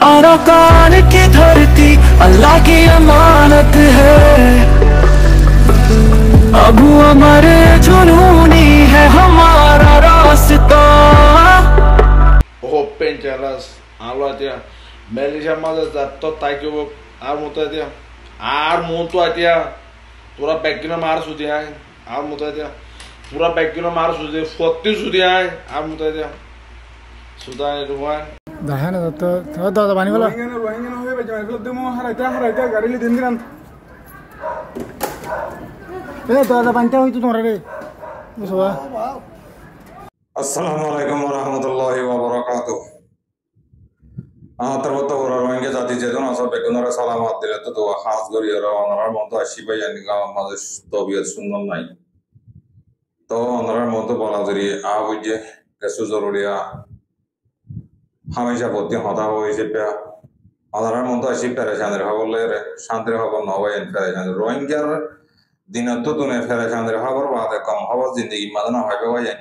Arakan की धरती अल्लाह की अमानत है। अबू अमर जुनूनी है हमारा रास्ता। Open jalas alo atia Malaysia maza zatto taikyo ar muto atia pura background mar sudi hai ar muto atia pura background mar sudi 40 sudi hai ar muto atia sudan ruwan दहन तो दादा पानी वाला रोहिंग्या हो बे दमो हराता गाड़ी ले दिन दिन ए दादा पानी होई तो तोरा रे मुसवा अस्सलामु अलैकुम वरहमतुल्लाहि वबरकातुह तरवत रोहिंग्या जाति जेदन आसा बेगुनर सालामत दिले तो खास गरी अनरार मतो आशिबाय यानिका माजे तबियत सुंदर নাই तो अनरार मतो बला जरी आबुजे केसु जरुरिया हमेशा बोलते होता हो इसे पे अनरार मतो आशि परेशान रहा बोले रे शांति रहा बोल नवा इन परेशान रोहिंग्या दिन तो तूने परेशान रहा पर बात कम हवा जिंदगी मदना है पे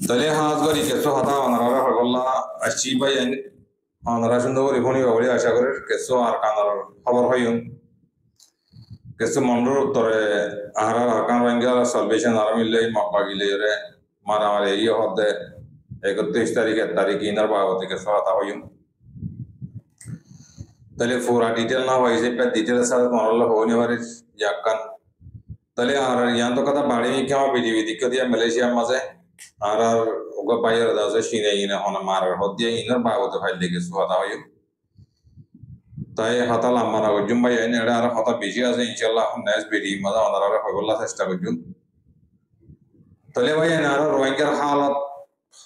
तले हाथ गरी केसो हता अनरार हगल्ला आशिबाय अनरार सुंदर रिफोनी बावली आशा करे केसो आर कानर खबर होयुन केसो मंडर उत्तरे आहार आरकान रोहिंग्या सल्वेशन आर्मी ले मक्कागिले रे मारा मारे ये होते 31 तारीख इनर बावती के साथ आयुं तले पूरा डिटेल ना वाइज पे डिटेल साथ मारल होने वाले याकन तले आर यान तो कथा बाड़ी में क्या बिजी विधि को दिया मलेशिया मजे आर उगा बायर दासे सीने इने होना मार होदिया इनर बावती फाइल लेके साथ आयुं ताई हता लम्बा ना गुजुम भाई इन्हें आर हता बिजी आसे इंशाल्लाह नेक्स्ट वीडियो मजा आनारा होगला सेस्टा गुजुम तले भाई इन्हें आर रोहिंग्या हालत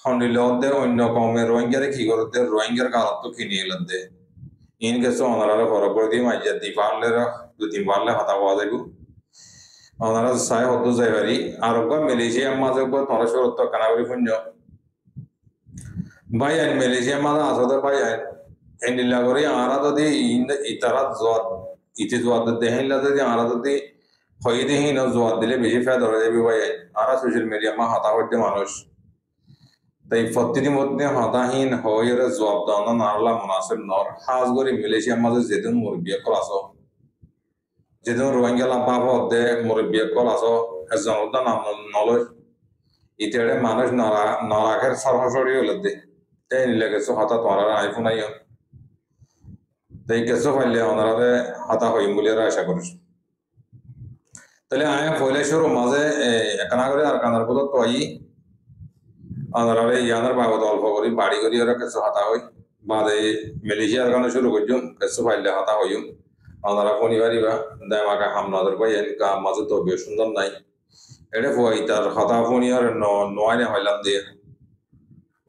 हंडिलोदे अन्य कौमे रोहिंग्या की करते रोहिंग्या का तो किनी लद्दे इनके सो अनरारा फरकरदी माजे दिवाले दो तीन बार ले हता वादेगु अनरारा साय होतो जायवारी आरोग्य मलेशिया माजे को थोड़ा शोर तो कनावरी फुंजो भाई इन मलेशिया माजा आसोदे भाई इन लागोरी आरा तो दी इन इतरा जोत इति जोत दे हैं लदे दी आरा तो दी होइदे ही न जोत दिले बेजी फायदा रहे भी भाई आरा सोशल मीडिया में हता होते मानुष ताई फत्ती मध्य हताहीन होयर जवाब दाना नारला मुनासिब नर हाज गरी मलेशिया माजे जेदन मुरबिया कलासो जेदन रोहिंग्या लाबा होदे मुरबिया कलासो एजनोदा नाम नलो इतेडे मानुष नाराखेर सरहसरी होलदे ते निलेगे सो हता तोरा आईफोन आयो ताई केसो फाइले अनरारे हता होई मुलिया आशा करिस तले आया फले शुरू माजे एकना करे आर कानार बोलो तो आई अनरारे यानर बाबत अल्प करी बाड़ी करी और केसो हता होई बादे मलेशिया गानो शुरू करजुम केसो फाइले हता होयुम अनरा फोनी बारीबा दामा का हम नजर पाई इनका मजे तो बे सुंदर नाई एडे फोई तार हता फोनी और नोआने हइलाम दे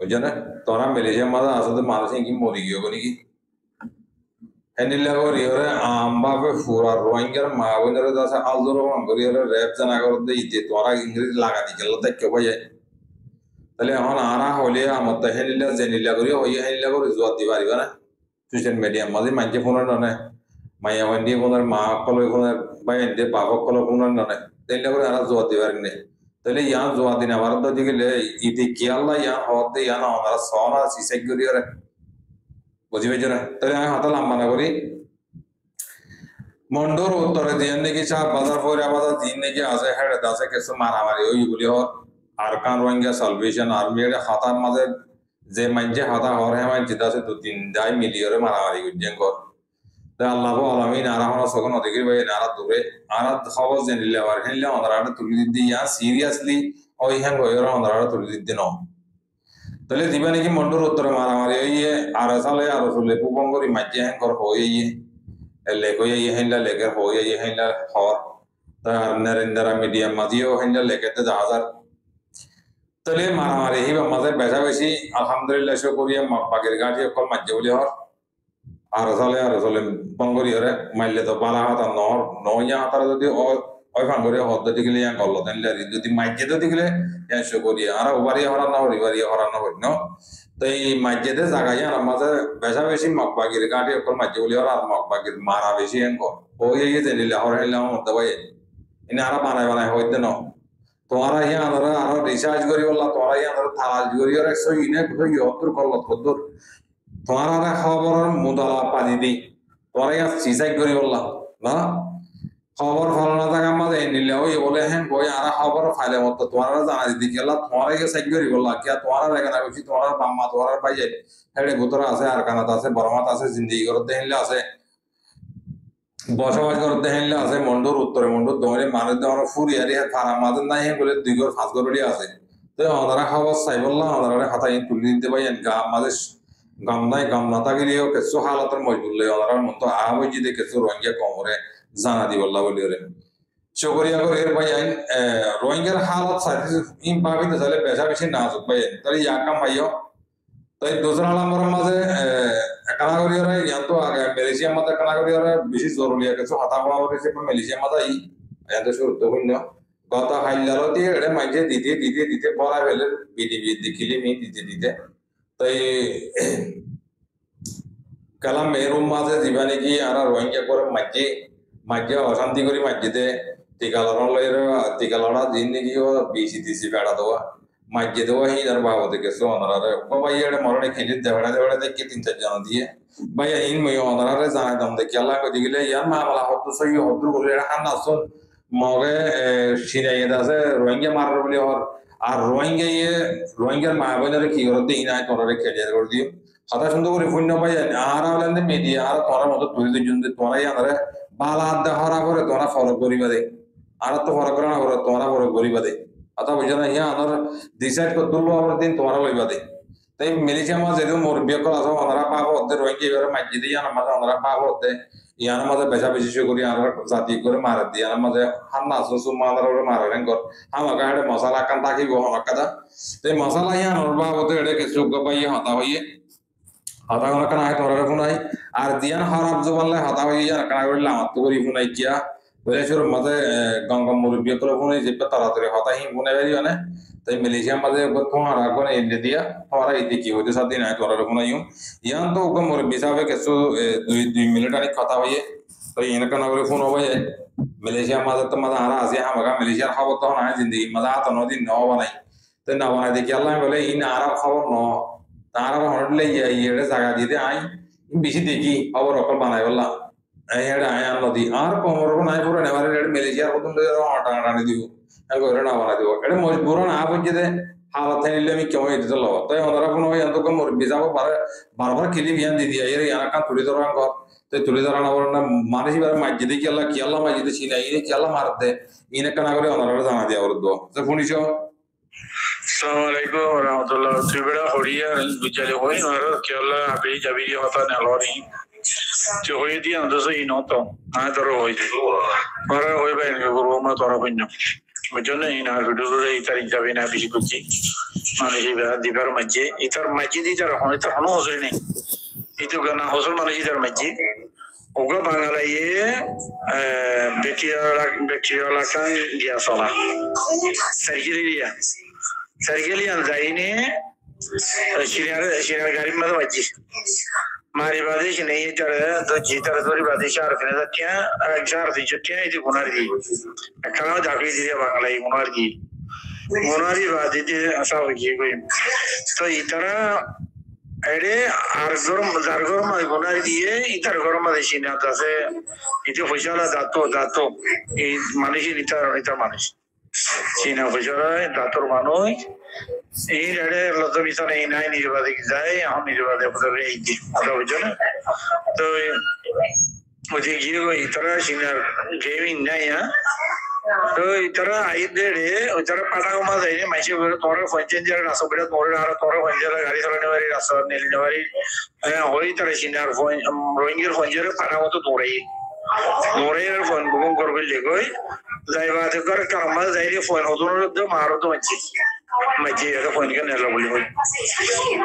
बुझना तोरा मलेशिया मादा असद मानसिक की मोरी गयो कोनी की एनिला को रियोरे आंबा पे पूरा रोहिंग्या मावनरे दासा आलदरो मंगरियो रैप जना करदे इते तोरा इंग्लिश लागा दिखल तक के भाई तले हन आरा होलिया मत हेलिला जेनिला करियो होय हेलिला को जुआ दिवारी बना सोशल मीडिया मजे मानके फोन नने माया वंडी फोन मा कलो फोन बाय दे बाबा कलो फोन नने तेला को आरा जुआ दिवारी ने तले यहां जुआ दिना वरद दिगले इति कियाला यहां होते यहां आरा सोना सिसे करियो रे बुझिबे जरा तले हाता लंबा ना करी मंडोर उत्तर दियने की चा बाजार फोरा बाजार दिने की आसे हेड दासे केस मारामारी होई बोली हो आरकान रोहिंग्या सल्वेशन आर्मी रे खाता माजे जे मंजे खाता हो रहे हैं जिदा से 2-3 दाई मिलियन मारामारी गुजन को ते अल्लाह को आलमीन आरा होना सगन अधिकारी भाई नारा दुरे आरा खबर जेन लेवर हेला अनराड तुलिदि या सीरियसली ओ यहां गोयर अनराड तुलिदि नो तले दिबाने की मंडोर उत्तर मारामारी ये आरा साले आरा सुले पुबंगरी मजे हैं कर हो ये लेको ये हेला लेकर हो ये हेला और त नरेंद्र मीडिया मजियो हेला लेके ते 1000 तले मारामारी ही मजे बैठा वैसी अल्हम्दुलिल्लाह शुक्रिया मक्का गाड़ी कल मज्जौली और आरसाले बंगोरी रे माइले तो बाला हाता नो या हाता जदि ओय फांगोरी हद दिगले या गल्लो देनले जदि माइजे तो दिगले या शुक्रिया आरा उबारी हरा ना हो नो तई माइजे दे जागा या मजे बैठा वैसी मक्का गाड़ी कल मज्जौली और मक्का मारा वैसी एनको ओ ये देले और हेला दवाई इन आरा बनाय होइते नो तोरा यहाँ आरो रिचार्ज करी वाला तोरा यहाँ थाराज करी और 100 इने कोई योतर कल खदर তোমার খবর মুদালা পানি দি তোমার চিসাই করি বললা না খবর ফলানো থাকা মাঝে নিলে ওই বলে হ্যাঁ বই আর খবর ফাইলে মতো তোমার জানা দিদি গেলা তোমার সাইড করি বললা কি তোমার এখানে বেশি তোমার বাম্মা তোমার পাইয়ে হেডে ভুতরা আছে আর কানাত আছে বরমাত আছে জিন্দিগি করতে হেনলে আছে বসবাস করতে হেনলে আছে মন্ডুর উত্তরে মন্ডুর দমরে মানুষ দেওয়ার ফুরিয়ারি ফারা মাঝে নাই বলে 2 ঘর 5 ঘর আছে তো ওনারা খবর চাই বললাম ওনারা হাতাই তুলে দিতে পাই গাম মাঝে গাম নাই গাম না থাকিলেও কিছু হালাতের মজবুল ওনারা মতো আবই যদি কিছু রোহিঙ্গা কমরে জানা দি বললা বলি ওরে চকরিয়া করে ভাই রোহিঙ্গার হালত সাথে ইম পাবিতে চলে বেশা বেশি নাজুক ভাই তাহলে ইয়া কাম ভাইও তাই দুসরা নম্বর মাঝে কানাগরি ওরা ইয়াতো আগে মালয়েশিয়া মাঝে কানাগরি ওরা বেশি জরুরি কিছু হাতা হওয়া হয়েছে মালয়েশিয়া মাঝে এত গুরুত্বপূর্ণ গত হাইলারও দিয়ে এটা মাঝে দিতে পড়া ফেলে বিডিবি দেখিলে মি দিতে তাই কালাম মেরুম মাঝে দিবা নাকি আর রোহিঙ্গা করে মাঝে অশান্তি করি মাঝেতে টিকা লড়া দিন নাকি বিসি বেড়া দেওয়া মাঝে দেওয়া হি আর বাবদে গেছে অনারারে ভাই এটা মরণে খেলে দেওয়া দেখি 3-4 জন দিয়ে ভাই ইন মই অনারারে জানাই দাম দেখি আল্লাহ কই দিলে ইয়ার মামলা হদ্দু সহি হদ্দু বলে এটা হান আসুন মগে সিনাই আছে রোহিঙ্গা মারার বলে আর রোহিঙ্গার মা বোনের কি করতে ইনাই তোরারে ক্লিয়ার করে দিও কথা সুন্দর করে ফোন পাই আর আলেন মিডিয়া আর তোরা মতো তুই দুজন তোরাই আনারে বালা দেহরা করে তোরা ফলো করিবা দে আর তো ফলো করে না করে তোরা ফলো করিবা দে আতা বুঝা না ইয়া আনার ডিসাইড করে তুলবো আমার দিন তোরা লইবা দে তাই মালয়েশিয়া মাঝে যেহেতু মোর বিয়কল আছে ওনারা পাবো ওদের রোহিঙ্গা এবারে মাঝে দিয়ে আমাদের ওনারা পাবো ওদের ইয়ার মাঝে বেশা বেশি করি আর জাতি করে মারা দিয়ে আর মাঝে হান্না আসুন মাদার মারা রেঙ্কর আমাকে হেঁটে মশলা কান থাকিব হকাদা তাই মশলা ইয়া নরবা ওতে এটা কিছু পাই হতা হইয়ে হতা করা কানা তোরা ফোনাই আর দিয়ান হারাব জবানলে হতা হইয়ে আর কানা করলে আমার তো করি ফোনাই কিয়া বলেছিল মাঝে গঙ্গা মুরব্বী করে ফোনে যে তাড়াতাড়ি হতা হি ফোনে বেরি মানে তাই মালয়েশিয়া মাঝে তোমার আগুন এনে দিয়া তোমার এই দেখি হইতে 7 দিন আয় তোরা ফোনাইও ইয়ান তো ওকে মুরব্বী সাহেব কিছু 2 মিনিট আনি কথা হইয়ে তো ইনকা না করে ফোন হবে মালয়েশিয়া মাঝে তো মাঝে হারা আছে আমাকে মালয়েশিয়ার খবর তো না জিন্দগি মাঝে হাত নদিন ন বানাই তো না বানাই দেখি আল্লাহ বলে ইন আরব খবর ন তারা হটলে ইয়ে জায়গা দিতে আই বেশি দেখি খবর অকল বানাই বললাম এটা আয় নদী আর কমর নাই পুরো নেবারে মালয়েশিয়ার প্রথম টানি দিব করে না বানাই দিব এটা মজবুর না বুঝতে হালত নিলে আমি কেমন দিতে লব তাই ওনারা কোনো এত মুরব্বী যাবো বারবার খেলি বিয়ান দি দিয়া এর এলাকা তুলে ধরা ঘর তাই তুলে ধরা না বলেন না মানুষ এবার মাঝে কি আল্লাহ মাঝে চিনাই কি আল্লাহ মারতে ইনে কানা করে ওনারা জানা দিয়া ওর দো তো শুনিস Assalamualaikum warahmatullahi wabarakatuh. Tibera horia bujale hoy nara ke Allah abe jabiri hota na lori. Jo hoy di ando so inoto. Na toro hoy. Mara hoy ba en guru ma toro pinno. Mujone ina video re itari jabe na bishi kuchi. Mane hi ba di bar majje di tar hoy tar hono hosre ne. Itu gana hosol mane hi tar majje. Oga bangala ye bacteria kan dia sola. Sergelian zaine shirar garim mada wajji mari badesh nahi tara to jitar dori badesh ar fena datya agar di jutya idi gunar di akala jakri di bangla gunar di badite asa hoye koi to itara ere argor ma gunar diye itar gor ma deshina tase ite fojala dato ei manishi itar manish China fojala dator manoi এই রেডে লতো বিছানে এই নাই নির্বাদে যায় এখন নির্বাদে পড়ে এই দি কথা বুঝছো না তো ওই গিয়ে ওই তারা সিনার গেমিং নাই তো ইতারা আইদে রে ওই তারা পাটাও মা যায় মাইসে বলে তোর ফঞ্চেঞ্জার রাসো বড় তোর আর তোর ফঞ্চেঞ্জার গাড়ি চালানো বাড়ি রাসো নেলিনো বাড়ি ওই তারা সিনার রোহিঙ্গার ফঞ্চেঞ্জার পাটাও তো তোরে ফোন বুকিং করবে লেগই যাইবা তো কর কামা যাইরে ফোন ওদর তো মারো তো মাঝে এটা ফোন কেন এলো বলি হই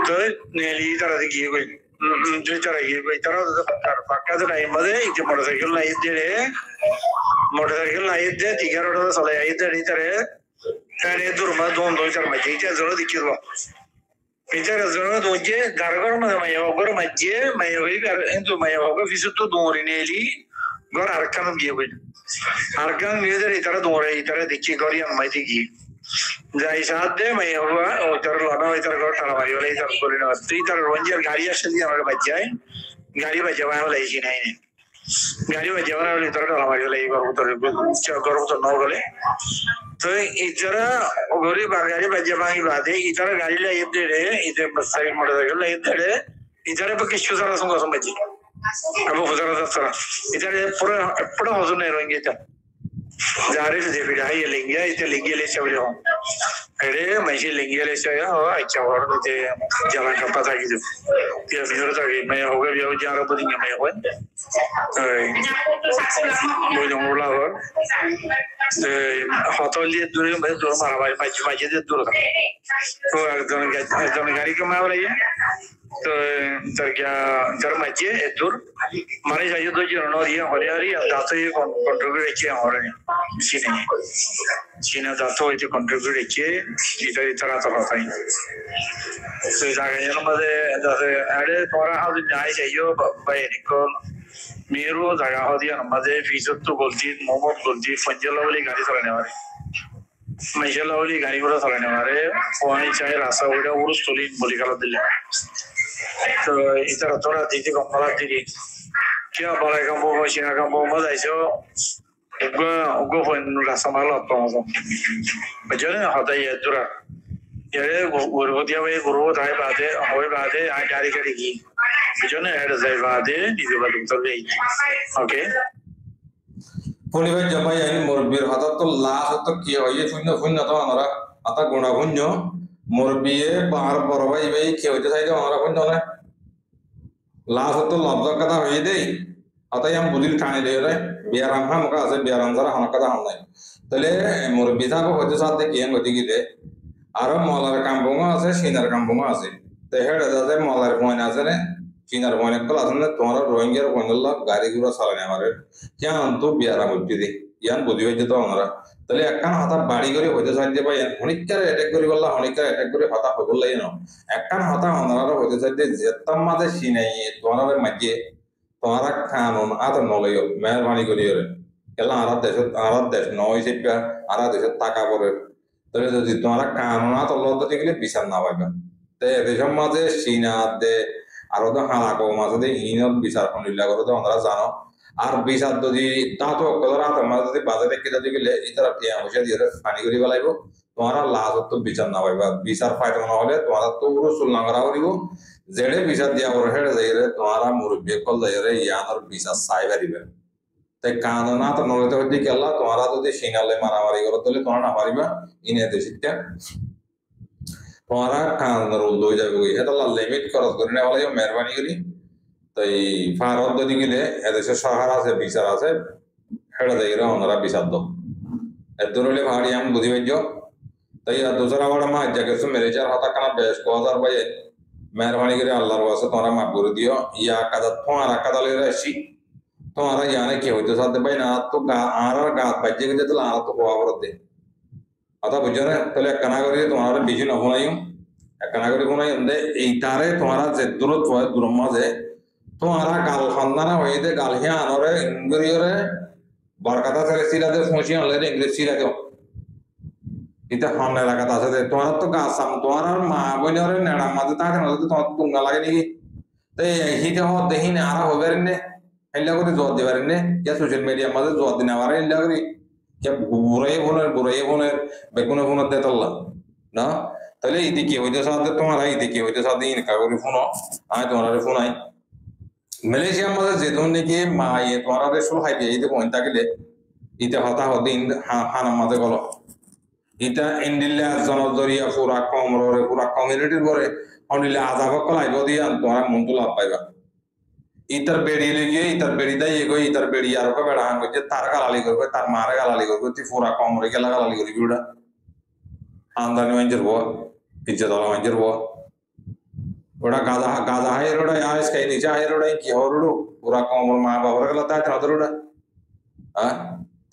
তো নেলি তারা গিয়ে কই দুই তারা গিয়ে কই তারা তার পাক্কা তো নাই মধ্যে এই মোটরসাইকেল নাই দে 11টা চলে আইতে রিতারে তারে দুর্মা দোন দুই চার মাঝে এটা জন্য দেখিব এটা জন্য দোজে গারগর মাঝে মাই হই আর এন্তো মাই হবে ফিসু তো দোরি নেলি গর আরকান গিয়ে কই আরকান গিয়ে তারা দোরে তারা দেখি করি আমি গিয়ে যাই সাথ দে মাই হওয়া ওইটার লনা ওইটার ঘর টানা মারি বলে এইটার করে না তুই তার রঞ্জিয়ার গাড়ি আসে দিয়ে আমার বাচ্চায় গাড়ি বাজাবা বলে এই নাই গাড়ি বাজাবা বলে তোর টানা মারি বলে এই গর্ভতর ন বলে তো ইতারা গরি গাড়ি বাজাবা বাদে ইতারা গাড়ি লা ইদরে ইতে সাইড মোটরসাইকেল ইদরে ইতারা পক্ষে সুজারা সঙ্গ সম্বাজি আবু হুজারা দাসরা ইতারা পুরো হজনে Ranjita Jari tu jadi dah, lingga itu lingga lesya boleh hong. Ada macam lingga lesya ya, aja orang itu jalan kapal lagi tu. Dia video tu lagi, macam hoga dia jalan apa tinggal macam apa. Boleh mula orang. Hotel dia dulu, macam dulu malam macam dia dulu. Tu ada gari ke mana lagi? तो क्या जर मजे दूर मारे जाइए तो जो नौरी है हरियारी दातो ये कंट्रीब्यूट किया हो रहे हैं चीना दातो ये कंट्रीब्यूट किए इधर इधर आता होता है तो जाके ये नम्बरे जैसे ऐडे थोड़ा हाउ जाए जाइयो भाई निकल मेरू जगह हो दिया नम्बरे फीसद तो गोल्डी मोमोट गोल्डी फंजला वाली गाड़ी चलाने वाले मशला वाली गाड़ी को चलाने वाले फोन चाहे रास्ता उड़ा उरुस तोली बोली कल दिल्ली तो इधर थोड़ा दीदी को मला दीदी क्या बोले का वो मशीन का वो मजा ऐसे उगो फोन रास्ता मालो तो बच्चों ने होता है दूरा यारे गुरु दिया भाई गुरु थाई बातें होए बातें आज जारी करेगी बच्चों ने ऐड जाए बातें दीदी बात उतर गई ओके পরিবার জমাই আইনি মুরব্বির হাতত তো লাশ তো কি হইয়ে শূন্য শূন্য তো আমরা আতা গুণা শূন্য মুরব্বিয়ে বার বড় ভাই ভাই কি হইতে চাইতে আমরা শূন্য না লাশ তো লব্ধ কথা হয়ে দেই আতাই আম বুঝিল টানে দেই রে বিয়ারাম হামকা আছে বিয়ারাম যারা হামকা দা হাম নাই তাহলে মুরব্বি থাকো হইতে সাথে কি হইতে কি দে আর মলার কাম্বঙ্গ আছে সিনার কাম্বঙ্গ আছে তে হেড়ে যাতে মলার ফোন আছে রে Kinar bonek kalau asal tuara rohingya orang gari gura salahnya mare, yang antu biara mesti deh, yang budi aja tuh orang, tapi akan hata bari gori hoja saja pak, yang honikar attack gori wala honikar attack gori hata hobol lagi no, akan hata orang hoja saja zetam made sini, tuara macam tuara kanun atau nolayo, mermani gori ore, kalau arad desh noise itu arad desh taka bore, tapi jadi tuara kanun atau lo tuh tinggal bisa nawaga, tapi desham made sini ade আর ওটা হালাকো মাঝে ইনত বিচার করিলা করে তো আমরা জানো আর বিচার যদি তাতো কলরা তো মাঝে যদি বাজারে দেখে যদি গেলে ইতারা টিয়া হইছে দিয়ে পানি করি বলাইব তোমারা লাজ তো বিচার না হইবা বিচার ফাইট না হলে তোমারা তো রসুল নাগরা করিব জেডে বিচার দিয়া ওর হেডে যাইরে তোমারা মুরব্বি কল যাইরে ইয়ানোর বিচার চাই পারিবে তাই কাননা তো নলতে হইতে গেলা তোমারা যদি সিনালে মারামারি করো তাহলে তোমরা না পারিবা ইনে দেশিটা तुम्हारा कान रोल दो जाए कोई है तो ला लिमिट करो करने वाले जो मेहरबानी करी तो ये फारोद दो दिखले ऐसे शहरा से बिचारा से हेड देगा उन्हरा बिचार दो ऐतुरले भारी हम बुद्धि बच्चो तो ये दूसरा वाला माँ जगह से मेरे चार हाथा करना बेस्ट को आधार भाई मेहरबानी करी अल्लाह वास्ते तुम्हारा माफ़ दियो या कदा तुम्हारा कदा ले रही तुम्हारा याने क्या होते साथ भाई ना तो आरा गात बच्चे के जैसे आरा तो हुआ करते आता बुझे ना पहले कनागरी तुम्हारा बीच न होना यूं कनागरी होना यूं दे इतारे तुम्हारा ज़रूरत हुआ दुर्मा से तुम्हारा गाल खानदाना वही दे गाल हिया आनोरे इंग्लिश रे बरकता से सीला दे सोचिए अलग इंग्लिश सीला दो इतना खाने लगा था से तुम्हारा तो गाल सम तुम्हारा माँ बने रे नेड़ा माते ताकि ना तो तुम ना लगे नहीं तो यही तो हो दही ने आरा हो गए ने इन लोगों ने जोड़ दिया ने या सोशल मीडिया माते जोड़ देने वाले इन लोगों ने क्या बुराई होने बेकुने फोन देता ला ना तले इतनी की वजह से तुम्हारा इतनी की वजह से इनका कोई फोन आए तुम्हारा फोन आए मलेशिया में जेतुन ने कि माँ ये तुम्हारा रेशो हाई भी इतने पॉइंट तक ले इतने हाथा होते इन हाँ ना माते करो इतना इंडिया जनोदरिया पूरा कम्युनिटी बोले इंडिया आजाब को लाइव दिया तुम्हारा मुंतु लाभ पाएगा इतर बेड़ी लेके इतर बेड़ी दा ये कोई इतर बेड़ी यारों का बेड़ा हमको जे तार का लाली करो तार मारे का लाली करो ती पूरा कॉम रे के लगा लाली करो बिड़ा आंदर मंजर वो इज्जत वाला मंजर वो बड़ा गादा है रोड़ा यार इसका नीचे है रोड़ा की हो रोड़ो पूरा कॉम माँ बाप रे लगता है तो रोड़ा हाँ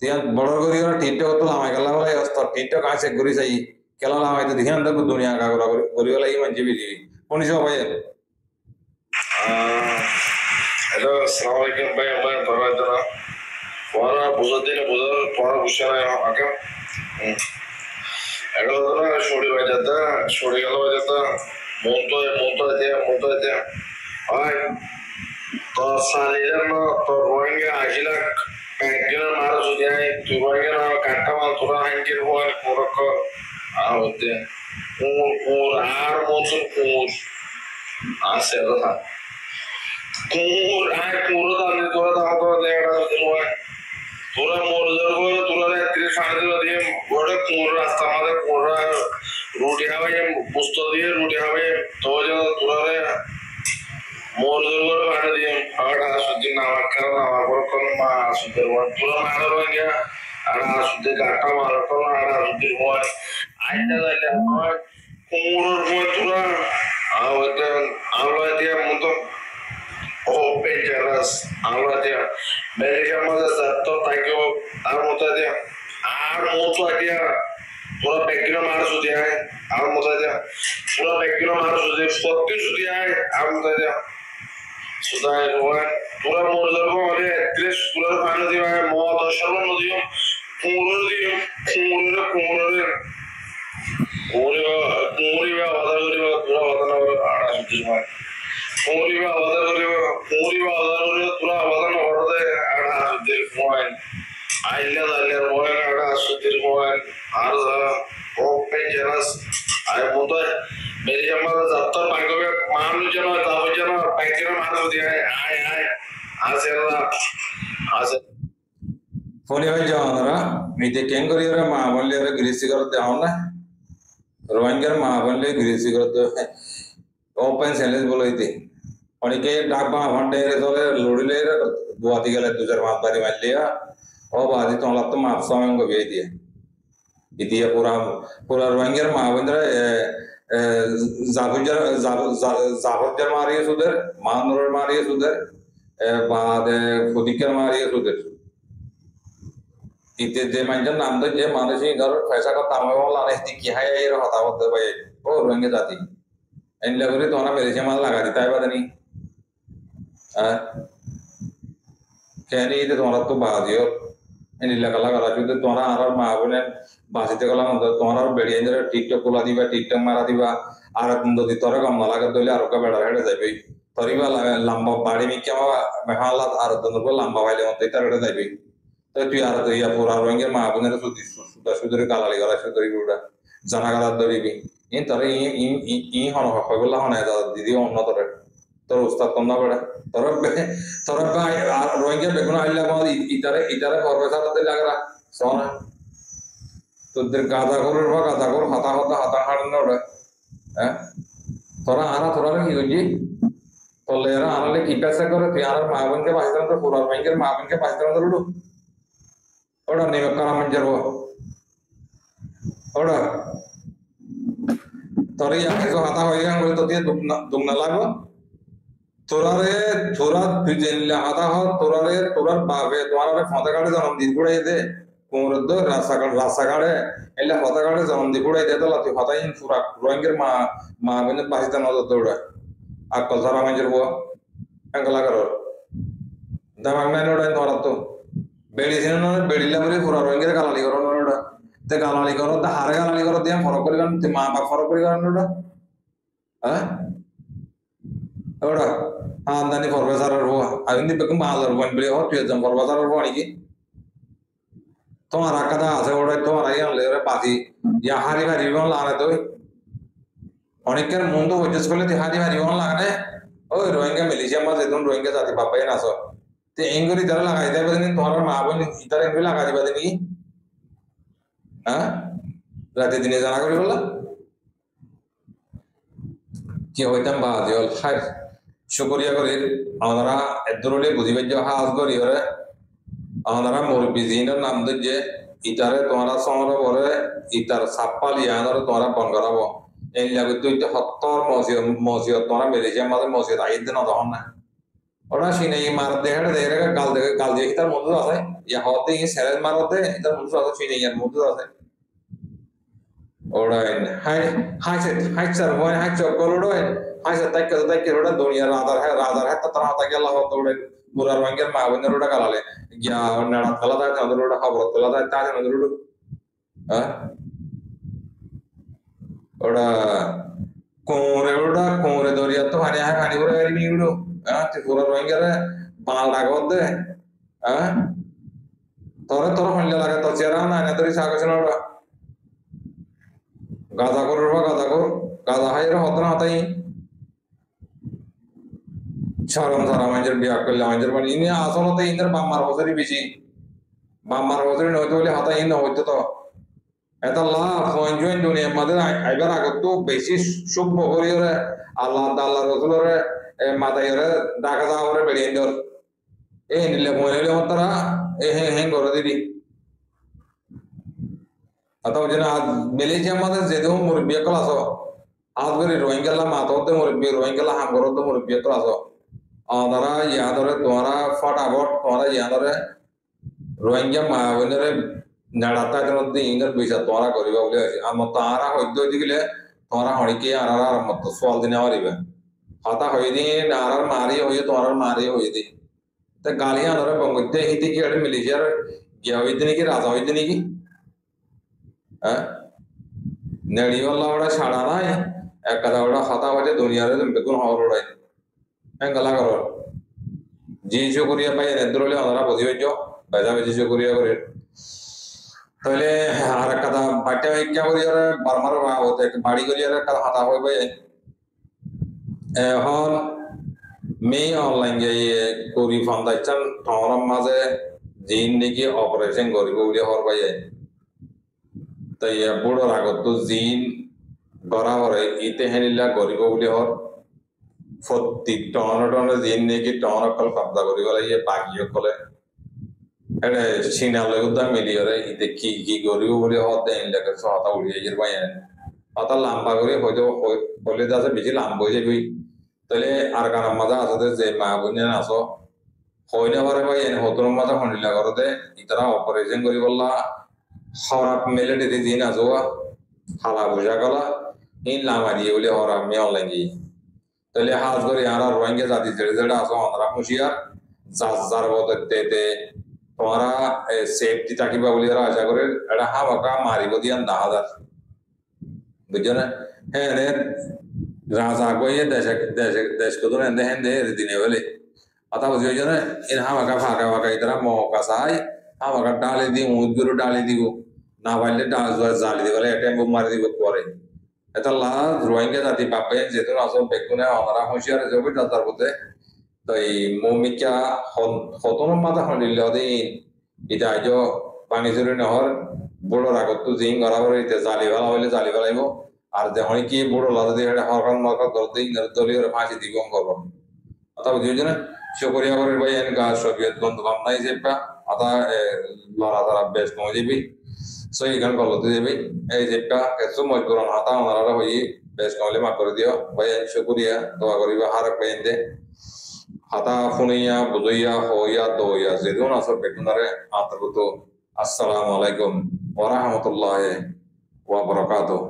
तियां बड़ों को दिया टीटे को तो लामे का लावा है तो टीटे कहाँ से गुरी सही क्या लावा है तो ध्यान रखो दुनिया का गुरी वाला ही मंजी भी जी कौन सी भाई Hello, assalamualaikum bhai, मैं परवान जना, तुम्हारा बुज़ार दिन बुज़ार तुम्हारा बुशारा है आका, এগুলো সরি বাজাতে সরি গেল বাজাতে মতো আছে হয় তোর সালিদের না তোর রোহিঙ্গা 80 লাখ একজনের মারা যদি তুই রোহিঙ্গা না কাটটা মাল তোরা হাঙ্গির হওয়ার কোরক হতে কোর আর মতন কোর আছে কথা কোর আর কোর দাঁড়িয়ে তোরা দাঁড়া তোরা দেড়া দিন হয় তোরা মরজার করে তোরা 30 দিয়ে বড় কোর রাস্তা আমাদের কোরা রুটি খাবে বস্তু দিয়ে রুটি খাবে তো তোরা মরজার করে বাড়ি দিয়ে আর আসুদি না কারণ আমার বড় কোন মা আসুদের তোরা মারা রয়ে গিয়া আর আসুদের কাটা মারা কোন আর আসুদের হয় আইনা যাইলে আমার কোমরের হয় তোরা আমরা দিয়ে মতো open jealous আমরা দিয়া মেরে আমাদের সত্য তাকে আর মতো দিয়া তোরা ব্যাগিনা মার যদি আয় আর মতো দিয়া তোরা ব্যাগিনা মার যদি সত্যি যদি আয় আর মতো দিয়া সুদাই রোয়া তোরা মরজার করে 30 তোরা ফাইন দিবা মত সর্বন্ন দিও কোমরিবা আদা করিবা তোরা আদা না করে আর আসতে সময় কোমরিবা আদা করে তোরা আদা না করে আর আসতে সময় আইলা দালের হয় আর আসতে সময় আর ওপেন জেনাস আই মতো মেরে আমরা যাত্রা পাঙ্গবে মানুষ যেন তাও যেন পাইকের মানুষ দিয়ে আয় আসে ফোনে ভাই যাওয়ারা মিতে কেন করি ওরা মা বললে ওরা গৃহস্থী করতে হও না রোহিঙ্গার মা বললে গৃহস্থী করতে ওপেন চ্যালেঞ্জ বলইতে অনেকে ডাকবা ঘন্টে ধরে লড়িলে দুয়াতি গেলে 2-4 বাড়ি মারলিয়া ও বাদি তোলা তো মাপ সময় গবিয়ে দিয়ে ইতিয়া পুরা রোহিঙ্গার মা বন্ধুরা জাফরজার মারিয়ে সুদের মানরের মারিয়ে সুদের বাদে ফুদিকের মারিয়ে সুদের ইতে যে মানুষের নাম তো যে মানুষই ধর পয়সা কথা আমি বললাম কি হাই এর কথা বলতে পাই ও রোহিঙ্গা জাতি এনলা করে তোমরা মেরেছে মাল লাগা দিতে হয় বাদনি কেন এই তোমরা তো বাজিও এনলা কালা করা শুধু তোমরা আর মা বলেন বাসিতে গেলাম তোমরা বেড়িয়ে ধরে টিকটক খোলা দিবা টিকটক মারা দিবা আর যদি তোরা কম না লাগে তাহলে আর বেড়া হেঁটে যাবে তরিবা লম্বা বাড়ি মিকে মেহালা আর লম্বা ভাইলে মতো তার হেঁটে যাবে তুই আর তুই পুরা রঙের মা বোনের সুদরে গালালি করা সুদরি গুড়া জানা গালার ধরিবি ইন তোর ই হন হইবলা হনায় দিদি অন্য তোর উস্তাদ কম না বেড়া তোর রোহিঙ্গা বেগুন আইলা ইতারে পরবেশাতে লাগরা সোনা তোদের গাদা গরুর বা গাদা গরু হাতা হাড়ন ওটা হ্যাঁ তোরা কি করছি তোলে এরা আনালে কি পেশা করে তুই আর মা বোনকে বাঁচতাম তো পুরা রোহিঙ্গার মা বোনকে বাঁচতাম তো লুডু ওটা নেমে কারা মঞ্জের ওটা তোর হাতা হয়ে গেল বলে তো দিয়ে দুগনা লাগবো তোরা তুই জেনলে হাতা হ তোরার বাবে তোমার ফতে কাটে জন্মদিন ঘুরাই দে কোমরের দো রাস্তাঘাটে এলে ফতে কাটে জন্মদিন ঘুরাই দে তোলা তুই হতাই পুরা রোহিঙ্গের মা বোনের বাঁচিতে নজর দৌড়া আকল ধরা মঞ্জের বুয়া এঙ্গলা করো দামাগ নাই ওটাই ধরা তো বেড়িয়েছিল না বেড়িলা বলে পুরা রোহিঙ্গের গালালি করো না ওটা তে গালালি করো হারে গালালি করো দিয়ে ফরক করে গান মা বাপ ফরক করে গান ওটা হ্যাঁ ওটা আমদানি ফরবাজারের হওয়া আমি বেগম বাজার বন বলে তুই একদম ফরবাজারের হওয়া নাকি তোমার আকাদা আছে ওটাই তোমার আগে আনলে বাজি ইয়া হারি ভারি লাগে তো অনেকের মন্দ হইতেস করলে হারি ভারি লাগে ওই রোহিঙ্গা মালয়েশিয়া মাঝে রোহিঙ্গা জাতি বাপাই না আসো তে এঙ্গুরি তারা লাগাই দেবে তোমার মা বোন ইতার এঙ্গুরি লাগাই দিবা নাকি হ্যাঁ রাতে দিনে জানা করি বললা কি হইতাম বাজি হল হাই শুকরিয়া করি আমরা এদরলে বুঝিবে যে হাজ করি ওরে আমরা মুরব্বী জিনের নাম দিয়ে ইতারে তোমরা সমর পরে ইতার সাপ্পাল ইয়ানরে তোমরা বন করাবো এই লাগে তুই তো হত্তর মসজিদ তোমরা মেরেছে আমাদের মসজিদ আগে দিন তখন না ওরা সিনে মার দেখে দেখে গাল দিয়ে তার মধ্যে আছে ইয়া হতে সেরেজ মারতে তার মধ্যে আছে সিনে ইয়ার মধ্যে আছে ওরা হাই স্যার হয় হাই চক্কর ওড়ায় হাই স্যার তাই ওটা দুনিয়া রাজার হ্যাঁ তার হাতা গেলা হতো ওড়ে পুরা রঙের মা বোনের ওটা গালালে গিয়া নাড়া খেলা থাকে ওটা খবর তোলা থাকে তাদের ওটা হ্যাঁ ওটা কোমরে দরিয়া তো পানি করে গাড়ি নিয়ে উঠো হ্যাঁ ত্রিপুরা রোহিঙ্গারে বাল ডাকত দে হ্যাঁ তোর হইলে লাগে তো চেরা না না তোর সাগর ছিল ওটা গাদা কর গাদা হাইরে হত না হতাই শরম সারা মানুষের বিয়া করলে মানুষের মানে ইনি আসলতে ইন্দ্র বাম্মার বছরই বেশি বাম্মার বছরই নয়তো বলে হতাই ইন হইতো তো এত লাভ পঞ্চম দুনিয়ার মধ্যে আইবার আগত তো বেশি সভ্য করিয়ে আল্লাহ রসুলের মাথায় ডাকা যাওয়া করে বেরিয়ে দর এই নিলে মহিলা তারা হ্যাং করে দিদি অথবা যেন মেলেছিয়া আমাদের যেহেতু মুরব্বী কল আস আজ করে রোহিঙ্গালা মাথতে মুরব্বী রোহিঙ্গালা হাঙ্গরত মুরব্বী কল আস তারা ইয়া ধরে তোমারা ফটাফট তোমারা ইয়া ধরে রোহিঙ্গা মা বোনের নাড়াতা মধ্যে ইংরেজ পয়সা তোরা করিবা বলে আমার তারা হইতে গেলে তোরা হড়িকে আর মত সোয়াল দিনে পারিবে হতা হয়ে দিন আর মারি হয়ে তোর মারি হয়ে দি তা গালি আনরে বঙ্গতে হিতে কি আরে মিলিশিয়ার গিয়া হইতে নাকি রাজা হইতে নাকি হ্যাঁ নেড়িওয়ালা ওটা ছাড়া নাই এক কথা ওটা হতা হয়ে দুনিয়ারে বেগুন হওয়ার ওড়াই হ্যাঁ গালা করো জি করিয়া পাই নেদ্র হলে ওনারা বুঝি হইছ বেজা বেজি করিয়া করে তাহলে আর কথা বাচ্চা ভিক্ষা করি আর বারবার বাড়ি করি আর কথা হাতা হইবে এখন মেয়ে অনলাইন যে করি ফান্দাইছান তোমার মাঝে জিন নাকি অপারেশন করিব বলে হর পাই তাই বুড়োর আগত তো জিন গড়া হরে ইতে হেনিলা করিব বলে হর প্রতি টনে জিন নাকি টন অকল কব্জা করিব লাগে বাকি অকলে এটা সিনালে উদা মিলিয়রে ইতে কি করিব বলে হতে এলাকা সহাতা উড়িয়ে যার পাই অত লম্বা করে হয়তো হলে যাচ্ছে বেশি লম্বা হয়ে যাবি তাহলে আর কারণ মাজা আছে যে মা বোনের আসো হয় না পারে ভাই হতর মাজা হন্ডিলা করতে ইতারা অপারেশন করি বললা হরাপ মেলে দিতে দিন আসো হালা বুঝা গলা ইন লামা দিয়ে বলে হরাপ মে অনলাইন গিয়ে তাহলে হাজ করে আর রোহিঙ্গা জাতি ছেড়ে ছেড়ে আসো আমরা হুঁশিয়ার যার বদতে তোমরা সেফটি থাকিবা বলে তারা আশা করে এটা হাওয়াকা মারিব দিয়ান 10,000 বুঝছো না হ্যাঁ রাজা কইয়ে দেশ কত এনে হেন্দে দিনে বলে কথা বুঝছো না এর হাওয়াকা ফাঁকা ইতারা মহকা চাই হাওয়াকা ডালে দি মুদগুলো ডালে দিব না পাইলে জালি দিব এটা মারি দিব পরে এটা লাজ রোহিঙ্গা জাতি বাপে যেহেতু আসল বেগুনে আমরা হুঁশিয়ার যাবে তার মধ্যে তো এই মমিকা হতন মাথা হলিল দিন এটা আজ পানি চুরি নহর বুড়োর আগত তো জিং গড়াবার এটা জালি ফেলা হইলে জালি ফেলাইব আর যখন কি বুড়ো লাদা দিয়ে হরকান মরকান করতে দলীয় ফাঁসি দিব করবো অথবা দুইজনে শুকরিয়া করে ভাই এন গা সবিয়ত বন্ধু বান্ধব যে আতা লড়া তারা বেশ নয় যাবি সই গান করতে যাবি এই যে কিছু মজবুরন হাতা ওনারা হই বেশ নহলে মা করে দিও ভাই শুকরিয়া দোয়া করিবা হারক পাইন দে হাতা ফুনিয়া বুঝইয়া হইয়া দইয়া যেদিন আসর বেগুনারে আন্তর্গত আসসালামু আলাইকুম ওয়া রাহমাতুল্লাহি ওয়া বারাকাতুহু।